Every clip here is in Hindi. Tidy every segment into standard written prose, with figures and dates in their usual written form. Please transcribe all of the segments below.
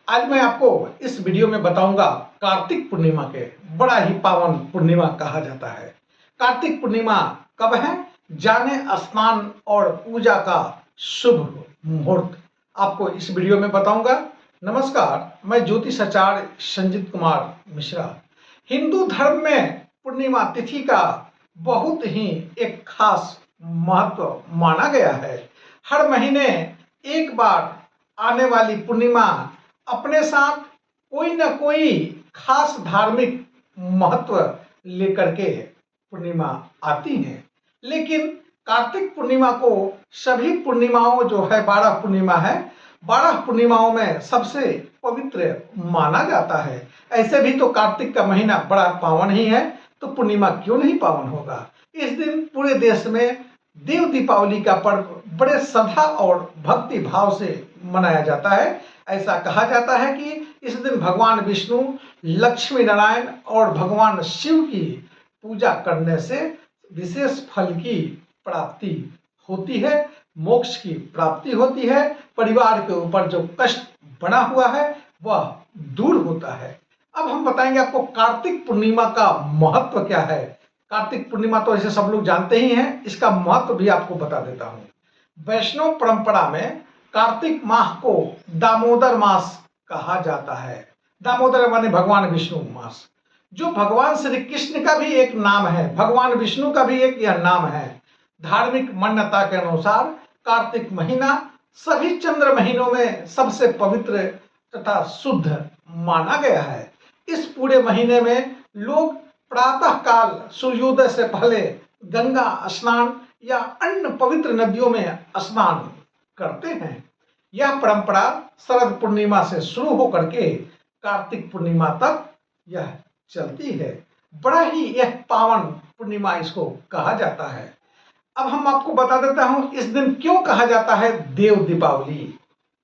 आज मैं आपको इस वीडियो में बताऊंगा कार्तिक पूर्णिमा के बड़ा ही पावन पूर्णिमा कहा जाता है। कार्तिक पूर्णिमा कब है, जाने स्नान और पूजा का शुभ मुहूर्त आपको इस वीडियो में बताऊंगा। नमस्कार, मैं ज्योतिष आचार्य संजीत कुमार मिश्रा। हिंदू धर्म में पूर्णिमा तिथि का बहुत ही एक खास महत्व माना गया है। हर महीने एक बार आने वाली पूर्णिमा अपने साथ कोई न कोई खास धार्मिक महत्व लेकर के पूर्णिमा आती है। लेकिन कार्तिक पूर्णिमा को सभी पूर्णिमाओं जो है 12 पूर्णिमा है, 12 पूर्णिमाओं में सबसे पवित्र माना जाता है। ऐसे भी तो कार्तिक का महीना बड़ा पावन ही है, तो पूर्णिमा क्यों नहीं पावन होगा। इस दिन पूरे देश में देव दीपावली का पर्व बड़े श्रद्धा और भक्ति भाव से मनाया जाता है। ऐसा कहा जाता है कि इस दिन भगवान विष्णु, लक्ष्मी नारायण और भगवान शिव की पूजा करने से विशेष फल की प्राप्ति होती है, मोक्ष की प्राप्ति होती है, परिवार के ऊपर जो कष्ट बना हुआ है वह दूर होता है। अब हम बताएंगे आपको कार्तिक पूर्णिमा का महत्व क्या है। कार्तिक पूर्णिमा तो ऐसे सब लोग जानते ही हैं, इसका महत्व भी आपको बता देता हूं। वैष्णव परंपरा में कार्तिक माह को दामोदर मास कहा जाता है। दामोदर माने भगवान विष्णु मास, जो भगवान श्री कृष्ण का भी एक नाम है, भगवान विष्णु का भी एक यह नाम है। धार्मिक मान्यता के अनुसार कार्तिक महीना सभी चंद्र महीनों में सबसे पवित्र तथा शुद्ध माना गया है। इस पूरे महीने में लोग प्रातः काल सूर्योदय से पहले गंगा स्नान या अन्य पवित्र नदियों में स्नान करते हैं। यह परंपरा शरद पूर्णिमा से शुरू होकर के कार्तिक पूर्णिमा तक यह चलती है। बड़ा ही यह पावन पूर्णिमा इसको कहा जाता है। अब हम आपको बता देता हूं इस दिन क्यों कहा जाता है देव दीपावली।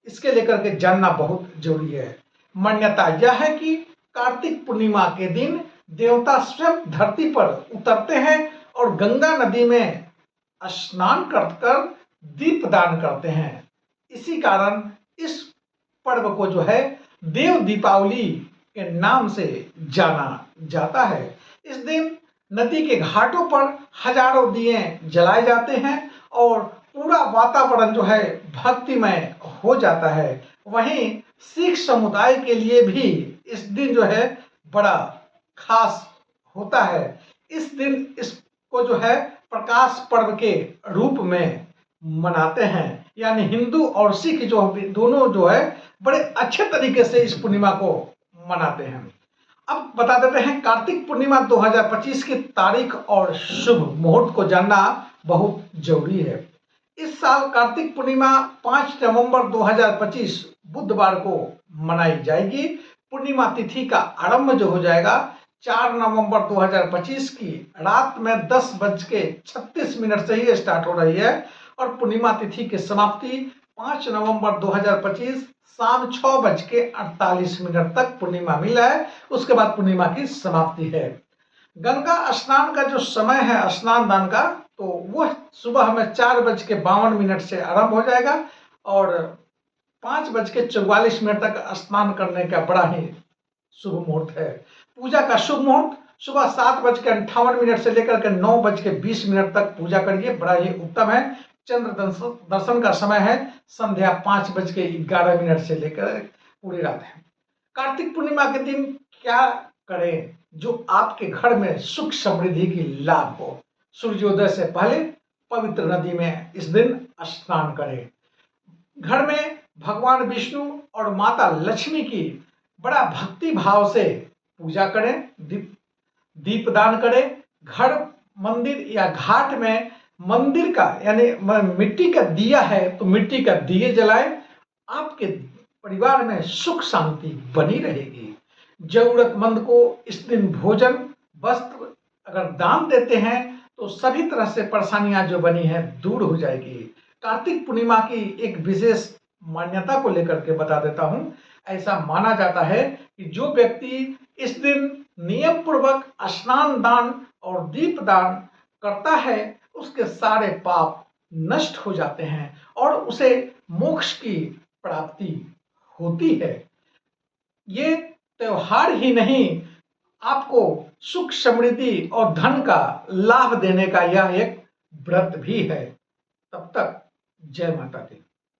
इसके लेकर के जानना बहुत जरूरी है। मान्यता यह है कि कार्तिक पूर्णिमा के दिन देवता स्वयं धरती पर उतरते हैं और गंगा नदी में स्नान कर दीपदान करते हैं। इसी कारण इस पर्व को जो है देव दीपावली के नाम से जाना जाता है। इस दिन नदी के घाटों पर हजारों दिए जलाए जाते हैं और पूरा वातावरण जो है भक्तिमय हो जाता है। वहीं सिख समुदाय के लिए भी इस दिन जो है बड़ा खास होता है। इस दिन इसको जो है प्रकाश पर्व के रूप में मनाते हैं। यानी हिंदू और सिख जो दोनों जो है बड़े अच्छे तरीके से इस पूर्णिमा को मनाते हैं। अब बता देते हैं कार्तिक पूर्णिमा 2025 की तारीख और शुभ मुहूर्त को जानना बहुत जरूरी है। इस साल कार्तिक पूर्णिमा 5 नवंबर 2025 बुधवार को मनाई जाएगी। पूर्णिमा तिथि का आरंभ जो हो जाएगा 4 नवंबर 2025 की रात में 10:36 से ही स्टार्ट हो रही है और पूर्णिमा तिथि की समाप्ति 5 नवंबर 2025 शाम 6:48 तक पूर्णिमा मिला है। उसके बाद पूर्णिमा की समाप्ति है। गंगा स्नान का जो समय है स्नान दान का, तो वह सुबह में 4:52 से आरंभ हो जाएगा और 5:44 तक स्नान करने का बड़ा ही शुभ मुहूर्त है। पूजा का शुभ मुहूर्त सुबह 7:58 से लेकर के 9:20 तक पूजा करिए, बड़ा ही उत्तम है। चंद्र दर्शन का समय है संध्या 5:11 से लेकर पूरी रात है। कार्तिक पूर्णिमा के दिन क्या करें जो आपके घर में सुख समृद्धि की लाभ हो। सूर्योदय से पहले पवित्र नदी में इस दिन स्नान करें। घर में भगवान विष्णु और माता लक्ष्मी की बड़ा भक्ति भाव से पूजा करें, दीपदान करें। घर, मंदिर या घाट में मंदिर का यानी मिट्टी का दिया है तो मिट्टी का दिए जलाएं। आपके परिवार में सुख शांति बनी रहेगी। जरूरतमंद को इस दिन भोजन, वस्त्र अगर दान देते हैं तो सभी तरह से परेशानियां जो बनी है दूर हो जाएगी। कार्तिक पूर्णिमा की एक विशेष मान्यता को लेकर के बता देता हूं। ऐसा माना जाता है कि जो व्यक्ति इस दिन नियम पूर्वक स्नान दान और दीप दान करता है उसके सारे पाप नष्ट हो जाते हैं और उसे मोक्ष की प्राप्ति होती है। ये त्योहार ही नहीं, आपको सुख समृद्धि और धन का लाभ देने का यह एक व्रत भी है। तब तक जय माता दी।